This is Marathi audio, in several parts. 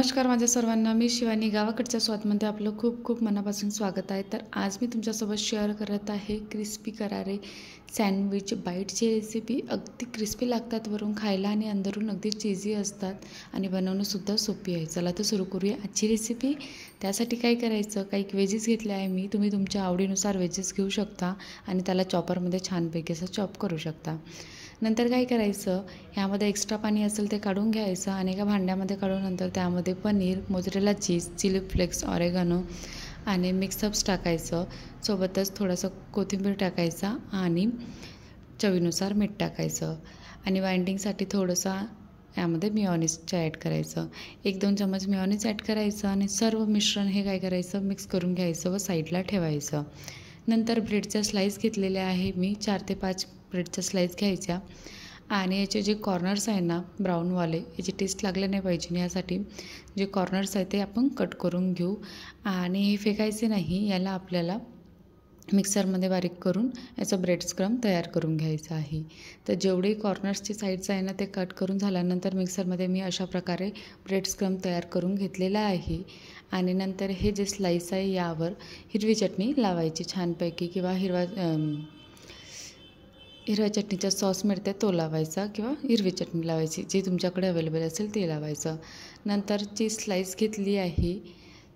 नमस्कार माझ्या सर्वांना, मी शिवानी. गावाकडच्या स्वादमध्ये आपलं खूप खूप मनापासून स्वागत आहे. तर आज मी तुमच्यासोबत शेअर करत आहे क्रिस्पी करारे सँडविच बाईटची रेसिपी. अगदी क्रिस्पी लागतात वरून खायला आणि अंदरून अगदी चीजी असतात आणि बनवणंसुद्धा सोपी आहे. चला तर सुरू करूया आजची रेसिपी. त्यासाठी काय करायचं, काही वेजेस घेतले आहे मी. तुम्ही तुमच्या आवडीनुसार वेजेस घेऊ शकता आणि त्याला चॉपरमध्ये छानपैकी असं चॉप करू शकता. नंतर काय करायचं, ह्यामध्ये एक्स्ट्रा पाणी असेल ते काढून घ्यायचं आणि एका भांड्यामध्ये काढून नंतर त्यामध्ये पनीर, मोझरेला चीज, चिली फ्लेक्स, ऑरेगानो आणि मिक्सअप्स टाकायचं. सोबतच थोडंसं कोथिंबीर टाकायचा आणि चवीनुसार मीठ टाकायचं आणि बाइंडिंगसाठी थोडंसं यामध्ये मिओनिजचं ॲड करायचं. 1-2 चमच मिओनिज ॲड करायचं आणि सर्व मिश्रण हे काय करायचं, मिक्स करून घ्यायचं व साईडला ठेवायचं. नंतर ब्रेडच्या स्लाईस घेतलेल्या आहे मी. 4 ते 5 ब्रेडच्या स्लाईस घ्यायच्या आणि याचे जे कॉर्नर्स आहे ना ब्राऊनवाले, याची टेस्ट लागले नाही पाहिजे, यासाठी जे कॉर्नर्स आहे ते आपण कट करून घेऊ आणि हे फेकायचे नाही. याला आपल्याला मिक्सरमध्ये बारीक करून याचं ब्रेड स्क्रम तयार करून घ्यायचं आहे. तर जेवढे कॉर्नर्सचे साईड्स आहे ना ते कट करून झाल्यानंतर मिक्सरमध्ये मी अशा प्रकारे ब्रेड स्क्रम तयार करून घेतलेला आहे आणि नंतर हे जे स्लाईस आहे यावर हिरवी चटणी लावायची छानपैकी, किंवा हिरव्या चटणीचा सॉस मिळते तो लावायचा, किंवा हिरवी चटणी लावायची, जे तुमच्याकडे अवेलेबल असेल ते लावायचं. नंतर चीज स्लाईस घेतली आहे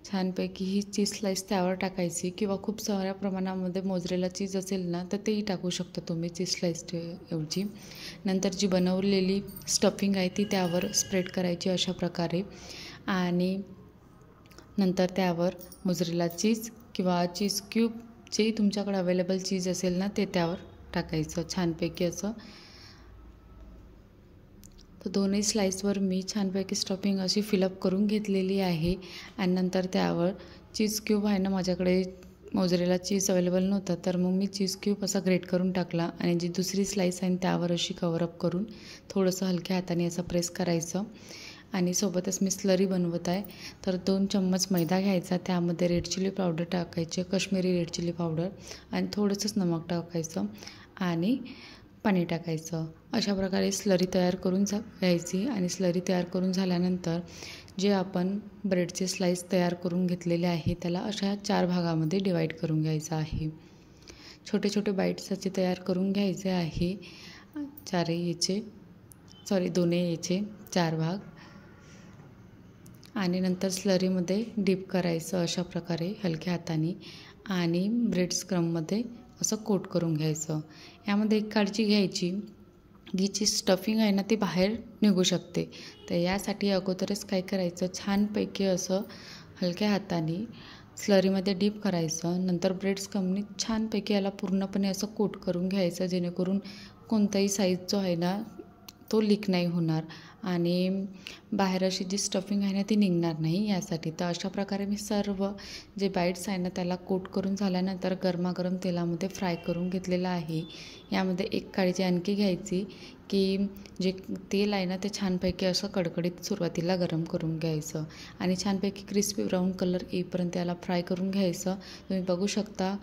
छानपैकी, ही चीज स्लाईस त्यावर टाकायची, किंवा खूप साऱ्या प्रमाणामध्ये मोझरेला चीज असेल ना तर तेही टाकू शकता तुम्ही चीज स्लाईस ऐवजी. नंतर जी बनवलेली स्टफिंग आहे ती त्यावर स्प्रेड करायची अशा प्रकारे आणि नंतर त्यावर मोझरेला चीज किंवा चीज क्यूब, जे तुमच्याकडे अवेलेबल चीज असेल ना ते त्यावर टाकायचं छानपैकी असं. तर दोन्ही स्लाईसवर मी छानपैकी स्टफिंग अशी फिलअप करून घेतलेली आहे आणि नंतर त्यावर चीज क्यूब आहे ना, माझ्याकडे मोझरेला चीज अवेलेबल नव्हता तर मग मी चीज क्यूब असा ग्रेट करून टाकला आणि जी दुसरी स्लाईस आहे त्यावर अशी कवरअप करून थोडंसं हलक्या हाताने असं प्रेस करायचं आणि सोबतच मी स्लरी बनवत आहे. तर 2 चम्मच मैदा घ्यायचा, त्यामध्ये रेड चिली पावडर टाकायचे, काश्मीरी रेड चिली पावडर आणि थोडंसंच नमक टाकायचं आणि पाणी टाकायचं. अशा प्रकारे स्लरी तयार करून घ्यायची आणि स्लरी तयार करून झाल्यानंतर जे आपण ब्रेडचे स्लाईस तयार करून घेतलेले आहे त्याला अशा 4 भागामध्ये डिवाईड करून घ्यायचं आहे. छोटे छोटे बाईट्स असे तयार करून घ्यायचे आहे. 2 याचे 4 भाग आणि नंतर स्लरीमध्ये डिप करायचं अशा प्रकारे हलक्या हाताने आणि ब्रेड स्क्रममध्ये असं कोट करून घ्यायचं. यामध्ये एक काळजी घ्यायची, ही जी स्टफिंग आहे ना ती बाहेर निघू शकते. तर यासाठी अगोदरच काय करायचं, छानपैकी असं हलक्या हाताने स्लरीमध्ये डीप करायचं. नंतर ब्रेड स्क्रमने छानपैकी याला पूर्णपणे असं कोट करून घ्यायचं, जेणेकरून कोणताही साईज जो आहे ना तो लीक नाही होणार आणि बाहेर अशी जी स्टफिंग आहे ना ती निघणार नाही यासाठी. तर अशा प्रकारे मी सर्व जे बाईट्स आहे ना त्याला कोट करून झाल्यानंतर गरमागरम तेलामध्ये फ्राय करून घेतलेलं आहे. यामध्ये एक काळजी आणखी घ्यायची की जे तेल आहे ना ते छानपैकी असं कडकडीत सुरुवातीला गरम करून घ्यायचं आणि छानपैकी क्रिस्पी ब्राऊन कलर येईपर्यंत याला फ्राय करून घ्यायचं. तुम्ही बघू शकता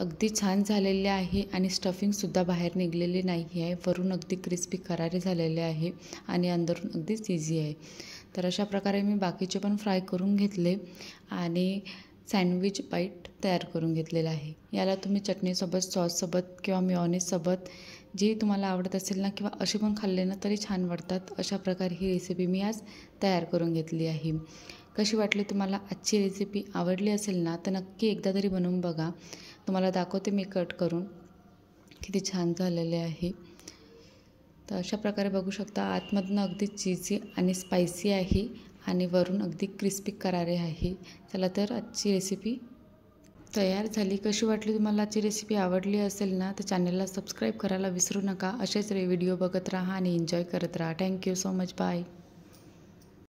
अगदी छान झालेले आहे आणि स्टफिंगसुद्धा बाहेर निघलेली नाही आहे. वरून अगदी क्रिस्पी करारे झालेले आहे आणि अंदरून अगदी चीजी आहे. तर अशा प्रकारे मी बाकीचे पण फ्राय करून घेतले आणि सँडविच बाईट तयार करून घेतलेला आहे. याला तुम्ही चटणीसोबत, सॉससोबत किंवा मिओनिजसोबत जे तुम्हाला आवडत असेल ना, किंवा असे पण खाल्ले ना तरी छान वाटतात. अशा प्रकारे ही रेसिपी मी आज तयार करून घेतली आहे. कशी वाटली तुम्हाला आजची रेसिपी? आवडली असेल ना तर नक्की एकदा तरी बनवून बघा. तुम्हाला दाखवते मी कट करून किती छान झालेले आहे. तर अशा प्रकारे बघू शकता आतमधनं अगदी चीजी आणि स्पायसी आहे आणि वरून अगदी क्रिस्पी करारे आहे. चला तर आजची रेसिपी तयार झाली. कशी वाटली तुम्हाला आजची रेसिपी? आवडली असेल ना तर चॅनलला सबस्क्राईब करायला विसरू नका. असेच व्हिडिओ बघत राहा आणि एन्जॉय करत राहा. Thank you so much. बाय.